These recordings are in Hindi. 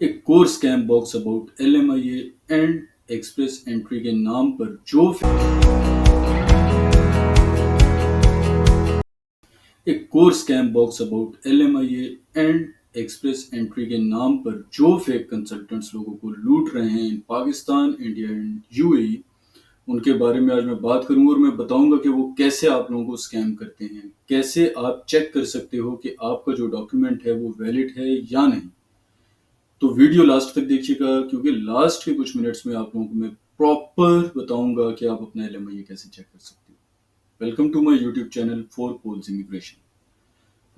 एक core scam box about LMIA and express entry के नाम पर जो एक core scam box about LMIA and express entry के नाम पर जो फेक कंसल्टेंट्स लोगों को लूट रहे हैं इन पाकिस्तान, इंडिया एंड यूएई, उनके बारे में आज मैं बात करूंगा और मैं बताऊंगा कि वो कैसे आप लोगों को स्कैम करते हैं, कैसे आप चेक कर सकते हो कि आपका जो डॉक्यूमेंट है वो वैलिड है या नहीं। तो वीडियो लास्ट तक देखिएगा क्योंकि लास्ट के कुछ मिनट्स में आप लोगों को मैं प्रॉपर बताऊंगा कि आप अपना एलएमआई कैसे चेक कर सकते हो। Welcome to my YouTube channel for Paul's immigration.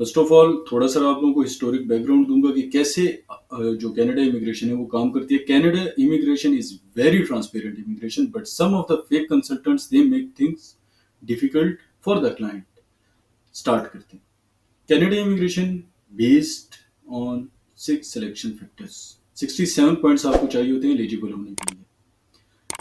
First of all थोड़ा सा आप लोगों को हिस्टोरिक बैकग्राउंड दूंगा कि कैसे जो कनाडा इमिग्रेशन है वो काम करती है। Canada immigration is very transparent immigration but some of the fake consultants they make things difficult for the client. Start करते हैं। Canada immigration based on 6 selection factors. 67 points आपको चाहिए होते हैं एलिजिबल होने के लिए।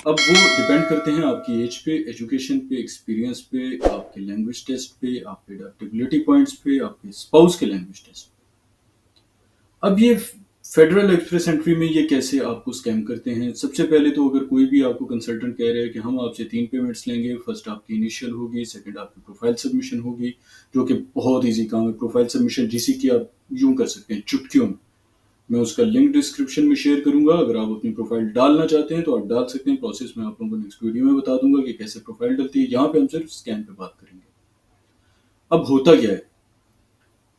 अब वो डिपेंड करते हैं आपकी एज पे, एजुकेशन पे, एक्सपीरियंस पे, आपके लैंग्वेज टेस्ट पे, आपके अडेप्टेबिलिटी पॉइंट्स पे, आपके स्पाउस के लैंग्वेज टेस्ट। अब ये फेडरल एक्सप्रेस एंट्री में ये कैसे आपको स्कैम करते हैं। सबसे पहले तो अगर कोई भी आपको कंसल्टेंट कह रहे हैं कि हम आपसे 3 पेमेंट्स लेंगे, फर्स्ट आपकी इनिशियल होगी, सेकंड आपकी प्रोफाइल सबमिशन होगी, जो कि बहुत इजी काम है। प्रोफाइल सबमिशन जिसी की आप यूं कर सकते हैं चुटकियों में। मैं उसका लिंक डिस्क्रिप्शन में शेयर करूंगा। अगर आप अपनी प्रोफाइल डालना चाहते हैं तो आप डाल सकते हैं। प्रोसेस में आप लोगों को नेक्स्ट वीडियो में बता दूंगा कि कैसे प्रोफाइल डलती है। यहाँ पे हम सिर्फ स्कैम पे बात करेंगे। अब होता क्या है,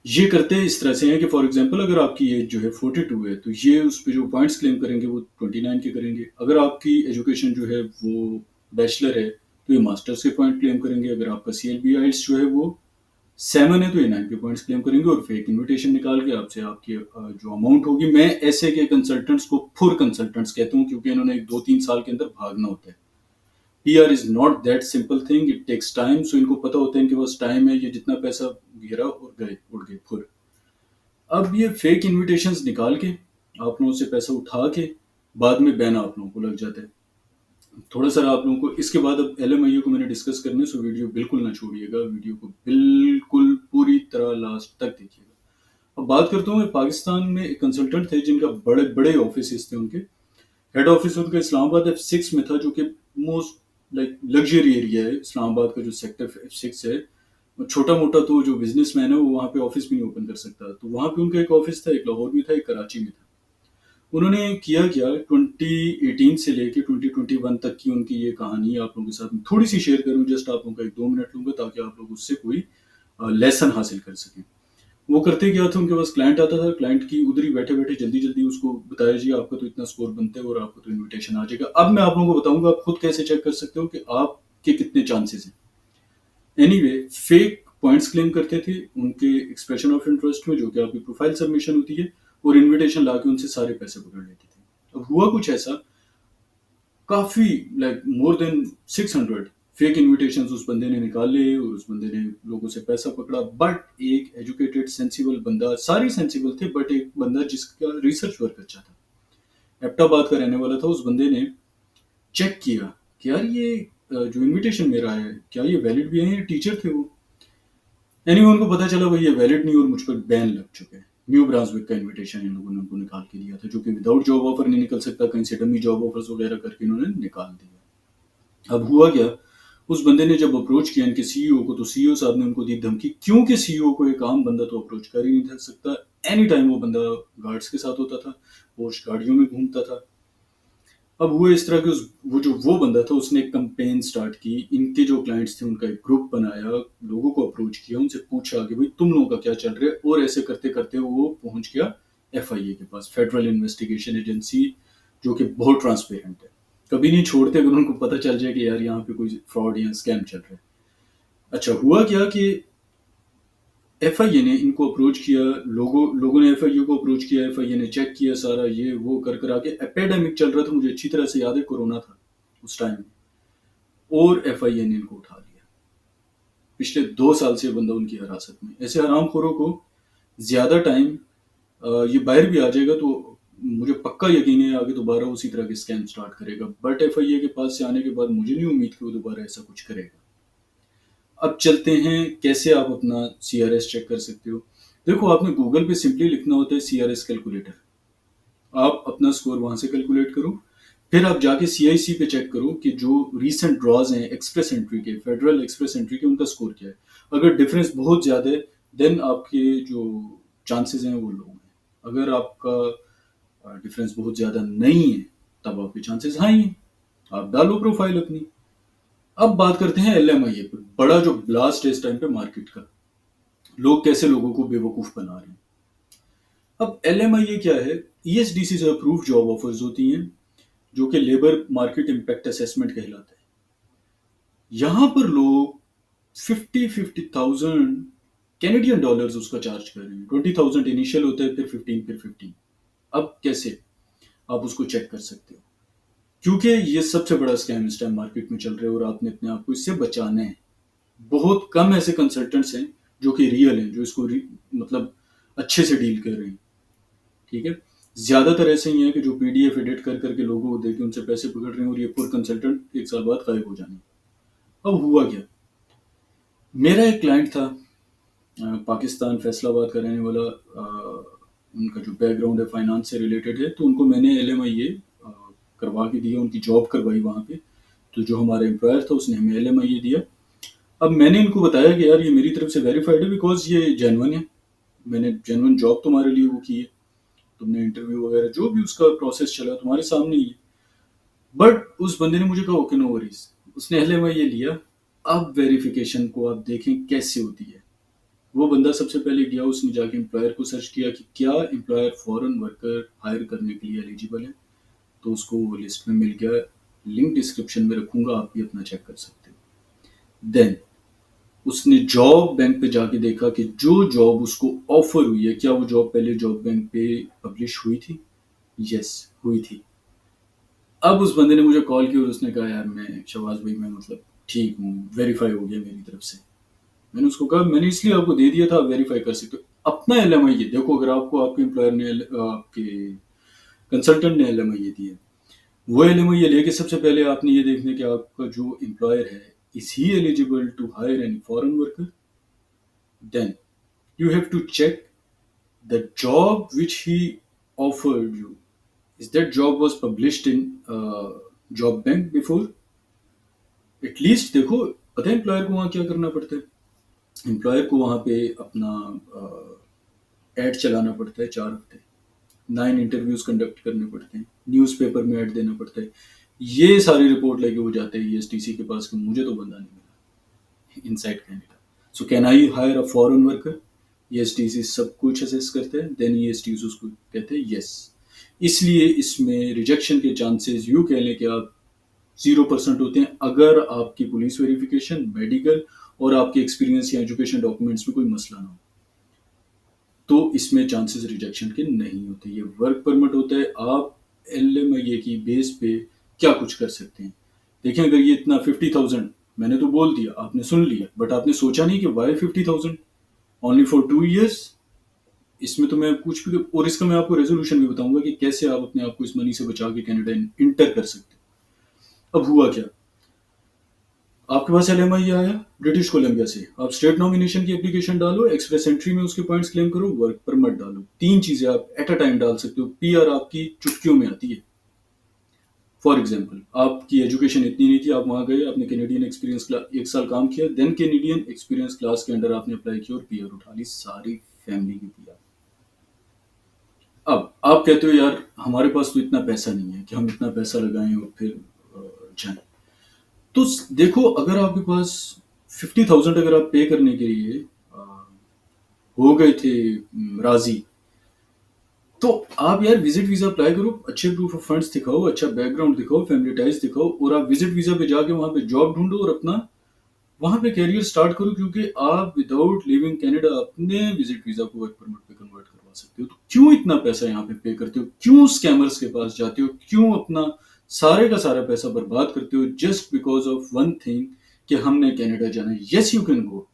ये करते हैं इस तरह से है कि फॉर एग्जांपल अगर आपकी एज जो है 42 है तो ये उस पे जो पॉइंट्स क्लेम करेंगे वो 29 के करेंगे। अगर आपकी एजुकेशन जो है वो बैचलर है तो ये मास्टर्स के पॉइंट क्लेम करेंगे। अगर आपका सीएलबी आइल्स जो है वो 7 है तो ये 9 के पॉइंट्स क्लेम करेंगे और फेक इनविटेशन निकाल के आपसे आपकी जो अमाउंट होगी। मैं ऐसे के कंसल्टेंट्स को फुर कंसल्टेंट्स कहता हूँ क्योंकि इन्होंने 2-3 साल के अंदर भागना होता है। PR is not that simple thing, it takes time. So इनको पता होता है इनके पास टाइम है, ये जितना पैसा गिरा और गए उड़ गए फुर। अब ये फेक इनविटेशंस निकाल के आप लोगों से पैसा उठा के बाद में बैन आप लोगों को लग जाता है। थोड़ा सा आप लोगों को इसके बाद अब एलएमआईओ को मैंने डिस्कस करने, सो वीडियो बिल्कुल ना छोड़िएगा। वीडियो को बिल्कुल पूरी तरह लास्ट तक देखिएगा। अब बात करता हूँ, पाकिस्तान में एक कंसल्टेंट थे जिनका बड़े बड़े ऑफिस थे। उनके हेड ऑफिस उनका इस्लामाबाद F6 में था, जो कि मोस्ट लाइक लग्जरी एरिया है। इस्लामाबाद का जो सेक्टर F6 है, छोटा मोटा तो जो बिजनेसमैन है वो वहाँ पे ऑफिस भी नहीं ओपन कर सकता। तो वहाँ पे उनका एक ऑफिस था, एक लाहौर में था, एक कराची में था। उन्होंने किया क्या, 2018 से लेके 2021 तक की उनकी ये कहानी आप लोगों के साथ में थोड़ी सी शेयर करूं। जस्ट आप लोगों का 1-2 मिनट लूंगा ताकि आप लोग उससे कोई लेसन हासिल कर सकें। वो करते क्या था, उनके पास क्लाइंट आता था, क्लाइंट की उधर ही बैठे बैठे जल्दी जल्दी उसको बताया जी आपका तो इतना स्कोर बनता है और आपको तो इनविटेशन आ जाएगा। अब मैं आप लोगों को बताऊंगा आप खुद कैसे चेक कर सकते हो कि आपके कितने चांसेस हैं। एनीवे, फेक पॉइंट्स क्लेम करते थे उनके एक्सप्रेशन ऑफ इंटरेस्ट में, जो कि आपकी प्रोफाइल सबमिशन होती है, और इनविटेशन ला के उनसे सारे पैसे पकड़ लेते थे। अब हुआ कुछ ऐसा, काफी like more than 600 fake invitation उस बंदे ने निकाले और उस बंदे ने लोगों से पैसा पकड़ा। बट एक एजुकेटेड सेंसिबल बंदा, सारे सेंसिबल थे बट एक बंदा जिसका रिसर्च वर्क अच्छा था, एबटाबाद का रहने वाला था, उस बंदे ने चेक किया कि यार ये जो इनविटेशन मेरा है क्या ये वैलिड भी है। टीचर थे वो। उनको पता चला भाई ये वैलिड नहीं और मुझ पर बैन लग चुके हैं। न्यू ब्रांसविक का इनविटेशन इन लोगों ने उनको निकाल के दिया था, जो कि विदाउट जॉब ऑफर नहीं निकल सकता, कहीं से डमी जॉब ऑफर्स वगैरह करके इन्होंने निकाल दिया। अब हुआ क्या, उस बंदे ने जब अप्रोच किया इनके सीईओ को, तो सीईओ साहब ने उनको दी धमकी, क्योंकि सीईओ को एक आम बंदा तो अप्रोच कर ही नहीं सकता। एनी टाइम वो बंदा गार्ड्स के साथ होता था, पोस्ट गाड़ियों में घूमता था। अब हुआ इस तरह के वो बंदा था, उसने एक कंपेन स्टार्ट की। इनके जो क्लाइंट्स थे उनका एक ग्रुप बनाया, लोगों को अप्रोच किया, उनसे पूछा कि भाई तुम लोगों का क्या चल रहा है। और ऐसे करते करते वो पहुंच गया एफआईए के पास, फेडरल इन्वेस्टिगेशन एजेंसी, जो कि बहुत ट्रांसपेरेंट है। कभी नहीं छोड़ते अगर उनको पता चल जाए कि यार यहाँ पे कोई फ्रॉड या स्कैम चल रहा है। अच्छा, हुआ क्या कि एफआईए ने इनको अप्रोच किया, लोगों ने एफआईए को अप्रोच किया, एफआईए ने चेक किया सारा ये वो कर कर आके। एपेडेमिक चल रहा था, मुझे अच्छी तरह से याद है, कोरोना था उस टाइम, और एफआईए ने इनको उठा लिया। पिछले 2 साल से बंदा उनकी हिरासत में। ऐसे हरामखोरों को ज्यादा टाइम ये बाहर भी आ जाएगा तो मुझे पक्का यकीन है आगे दोबारा उसी तरह के स्कैम स्टार्ट करेगा। बट एफआईए के पास से आने के बाद मुझे नहीं उम्मीद कि वो दोबारा ऐसा कुछ करेगा। अब चलते हैं कैसे आप अपना सीआरएस चेक कर सकते हो। देखो, आपने गूगल पे सिंपली लिखना होता है सीआरएस कैलकुलेटर। आप अपना स्कोर वहां से कैलकुलेट करो, फिर आप जाके सीआईसी पे चेक करो कि जो रीसेंट ड्रॉज हैं एक्सप्रेस एंट्री के, फेडरल एक्सप्रेस एंट्री के, उनका स्कोर क्या है। अगर डिफरेंस बहुत ज़्यादा है देन आपके जो चांसेस हैं वो लो हैं। अगर आपका डिफरेंस बहुत ज़्यादा नहीं है तब आपके चांसेस हाई हैं, आप डालो प्रोफाइल अपनी। अब बात करते हैं एलएमआईए पर, बड़ा जो ब्लास्ट है इस टाइम पे मार्केट का, लोग कैसे लोगों को बेवकूफ़ बना रहे हैं। अब एलएमआईए क्या है? ईएसडीसी से अप्रूव जॉब ऑफर्स होती हैं जो कि लेबर मार्केट इम्पैक्ट असेसमेंट कहलाता है। यहां पर लोग 50,000 कैनेडियन डॉलर्स उसका चार्ज कर रहे हैं। 20,000 इनिशियल होता है, फिर 15, फिर 15। अब कैसे आप उसको चेक कर सकते हो? क्योंकि ये सबसे बड़ा स्कैम इस टाइम मार्केट में चल रहा है और आपने अपने आप को इससे बचाना है। बहुत कम ऐसे कंसल्टेंट्स हैं जो कि रियल हैं, जो इसको मतलब अच्छे से डील कर रहे हैं। ठीक है, ज्यादातर ऐसे ही हैं कि जो पीडीएफ एडिट कर करके लोगों को देके उनसे पैसे पकड़ रहे हैं और ये पूरे कंसल्टेंट एक साल बाद गायब हो जाने। अब हुआ क्या? मेरा एक क्लाइंट था, पाकिस्तान फैसलाबाद का रहने वाला। उनका जो बैकग्राउंड है फाइनेंस से रिलेटेड है, तो उनको मैंने एलएमआईए करवा के दिया, उनकी जॉब करवाई वहाँ पे। तो जो हमारा एम्प्लॉयर था उसने हमें एलएमआईए दिया। अब मैंने इनको बताया कि यार ये मेरी तरफ से वेरीफाइड है बिकॉज ये जेन्युइन है, मैंने जेन्युइन जॉब तुम्हारे लिए वो की है, तुमने इंटरव्यू वगैरह जो भी उसका प्रोसेस चला तुम्हारे सामने ही है। बट उस बंदे ने मुझे कहा ओके नो वरीज, उसने एलएमआईए लिया। अब वेरिफिकेशन को आप देखें कैसे होती है। वो बंदा सबसे पहले गया, उसने जाके एम्प्लॉयर को सर्च किया कि क्या एम्प्लॉयर फॉरेन वर्कर हायर करने के लिए एलिजिबल है। तो उसको वो लिस्ट में मिल गया, लिंक डिस्क्रिप्शन में रखूंगा, आप भी अपना चेक कर सकते हो। देन उसने जॉब बैंक पे जाके देखा कि जो जॉब उसको ऑफर हुई है, क्या वो जॉब पहले जॉब बैंक पे पब्लिश हुई थी? यस, हुई थी। अब उस बंदे ने मुझे कॉल किया और उसने कहा यार मैं शहबाज भाई, मैं मतलब ठीक हूँ, वेरीफाई हो गया मेरी तरफ से। मैंने उसको कहा मैंने इसलिए आपको दे दिया था, आप वेरीफाई कर सकते हो। अपना एलएमआईए देखो, अगर आपको आपके एम्प्लॉयर ने आपके कंसल्टेंट ने एलएमआईए दिया, वो एलएमआईए लेके सबसे पहले आपने ये देखना कि आपका जो एम्प्लॉयर है is he eligible to hire any foreign worker. Then you have to check the job which he offered you, is that job was published in job bank before? At least देखो, पता है एम्प्लॉयर को वहाँ क्या करना पड़ता है? एम्प्लॉयर को वहाँ पे अपना एड चलाना पड़ता है 4 हफ्ते, 9 इंटरव्यूज कंडक्ट करने पड़ते हैं, न्यूज़पेपर में ऐड देना पड़ता है। ये सारी रिपोर्ट लेके वो जाते हैं ईएसटीसी के पास कि मुझे तो बंदा नहीं मिला inside Canada, so can I hire a foreign worker? ESTC सब कुछ असेस करते हैं, देन ईएसटीसी उसको कहते हैं यस। इसलिए इसमें रिजेक्शन के चांसेस यूँ कह लें कि आप 0% होते हैं अगर आपकी पुलिस वेरिफिकेशन, मेडिकल और आपके एक्सपीरियंस या एजुकेशन डॉक्यूमेंट्स में कोई मसला ना हो, तो इसमें चांसेस रिजेक्शन के नहीं होते। ये वर्क परमिट होता है, आप एलएमआईए की बेस पे क्या कुछ कर सकते हैं। देखिए, अगर ये इतना 50,000 मैंने तो बोल दिया, आपने सुन लिया, बट आपने सोचा नहीं कि वाई 50,000 ओनली फॉर 2 years। इसमें तो मैं कुछ भी, और इसका मैं आपको रेजोल्यूशन भी बताऊंगा कि कैसे आप अपने आप को इस मनी से बचा के कनाडा इंटर कर सकते हो। अब हुआ क्या? आपके पास एलएमआई आया ब्रिटिश कोलंबिया से, आप स्टेट नॉमिनेशन की एप्लीकेशन डालो, एक्सप्रेस एंट्री में उसके पॉइंट्स क्लेम करो, वर्क परमिट डालो। 3 चीजें आप एट अ टाइम डाल सकते हो। पीआर आपकी चुटकियों में आती है। फॉर एग्जाम्पल, आपकी एजुकेशन इतनी नहीं थी, आप वहां गए, आपने कैनेडियन एक्सपीरियंस क्लास 1 साल काम किया, देन कैनेडियन एक्सपीरियंस क्लास के अंडर आपने अप्लाई किया और पीआर उठा ली, सारी फैमिली की पीआर। अब आप कहते हो यार हमारे पास तो इतना पैसा नहीं है कि हम इतना पैसा लगाएं और फिर जाएं। तो देखो, अगर आपके पास 50,000 अगर आप पे करने के लिए हो गए थे राजी, तो आप यार विजिट वीजा अप्लाई करो, अच्छे प्रूफ ऑफ फंड्स दिखाओ, अच्छा बैकग्राउंड दिखाओ, फैमिली टाइज दिखाओ, और आप विजिट वीजा पे जाके वहां पे जॉब ढूंढो और अपना वहां पे कैरियर स्टार्ट करो। क्योंकि आप विदाउट लिविंग कनाडा अपने विजिट वीजा को वर्क परमिट पे कन्वर्ट करवा सकते हो। तो क्यों इतना पैसा यहाँ पे करते हो? क्यों स्कैमर्स के पास जाते हो? क्यों अपना सारे का सारा पैसा बर्बाद करते हो just because of one thing कि हमने कनाडा जाना है? Yes you can go,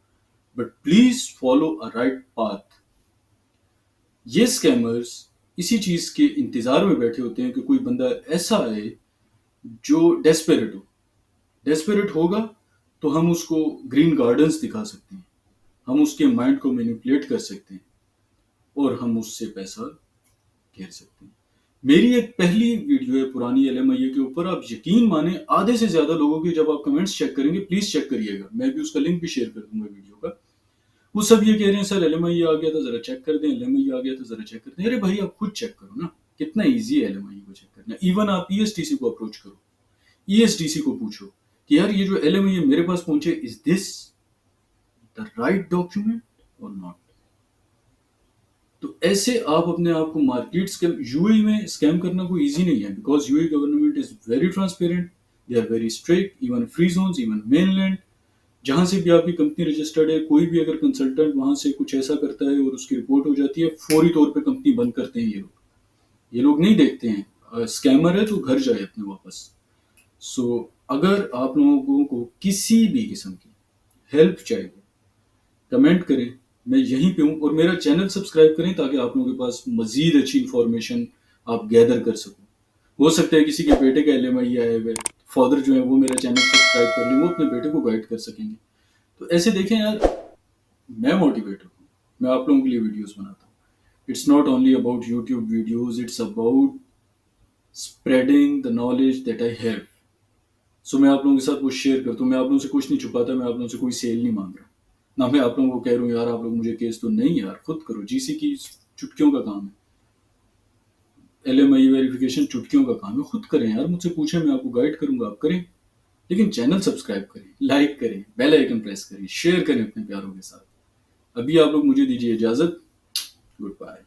but please follow a right path. ये स्कैमर्स इसी चीज के इंतजार में बैठे होते हैं कि कोई बंदा ऐसा आए जो डेस्पेरेट हो। डेस्पेरेट होगा तो हम उसको ग्रीन गार्डन्स दिखा सकते हैं, हम उसके माइंड को मैनिपुलेट कर सकते हैं और हम उससे पैसा घेर सकते हैं। मेरी एक पहली वीडियो है पुरानी एलएमआईए के ऊपर, आप यकीन माने आधे से ज्यादा लोगों के जब आप कमेंट्स चेक करेंगे, प्लीज चेक करिएगा, मैं भी उसका लिंक भी शेयर कर दूंगा वीडियो का। वो सब ये कह रहे हैं सर एलएमआईए आ गया था जरा चेक कर दें, एलएमआईए आ गया था जरा चेक कर दें। अरे भाई आप खुद चेक करो ना, कितना ईजी है एलएमआईए को चेक करना। इवन आप ईएसटीसी को अप्रोच करो, ईएसटीसी को पूछो कि यार ये जो एलएमआईए मेरे पास पहुंचे, is this the right document और नॉट। तो ऐसे आप अपने आप को मार्केट स्कैम, यूएई में स्कैम करना कोई इजी नहीं है, because UAE government is very transparent, they are very strict, even free zones, even mainland, जहां से भी आपकी कंपनी रजिस्टर्ड है, कोई भी अगर कंसल्टेंट वहां से कुछ ऐसा करता है और उसकी रिपोर्ट हो जाती है, फौरी तौर पे कंपनी बंद करते हैं ये लोग नहीं देखते हैं स्कैमर है तो घर जाए अपने वापस। सो अगर आप लोगों को किसी भी किस्म की हेल्प चाहिए, कमेंट करें, मैं यहीं पे हूँ, और मेरा चैनल सब्सक्राइब करें ताकि आप लोगों के पास मजीद अच्छी इन्फॉर्मेशन आप गैदर कर सको। हो सकता है किसी के बेटे का एलएमआई आए हुए फादर जो है वो मेरा चैनल सब्सक्राइब कर लें, वो अपने बेटे को गाइड कर सकेंगे। तो ऐसे देखें यार, मैं मोटिवेटर हूँ, मैं आप लोगों के लिए वीडियोस बनाता हूँ। It's not only about YouTube videos, it's about spreading the knowledge that I have. So मैं आप लोगों के साथ वो शेयर करता हूँ, मैं आप लोगों से कुछ नहीं छुपाता, मैं आप लोगों से कोई सेल नहीं मांग रहा, ना मैं आप लोगों को कह रहा हूँ यार आप लोग मुझे केस तो नहीं, यार खुद करो, जीसी की चुटकियों का काम है, एलएमआई वेरिफिकेशन चुटकियों का काम है, खुद करें यार, मुझसे पूछें, मैं आपको गाइड करूंगा, आप करें। लेकिन चैनल सब्सक्राइब करें, लाइक करें, बेल आइकन प्रेस करें, शेयर करें अपने प्यारों के साथ। अभी आप लोग मुझे दीजिए इजाजत, गुड बाय।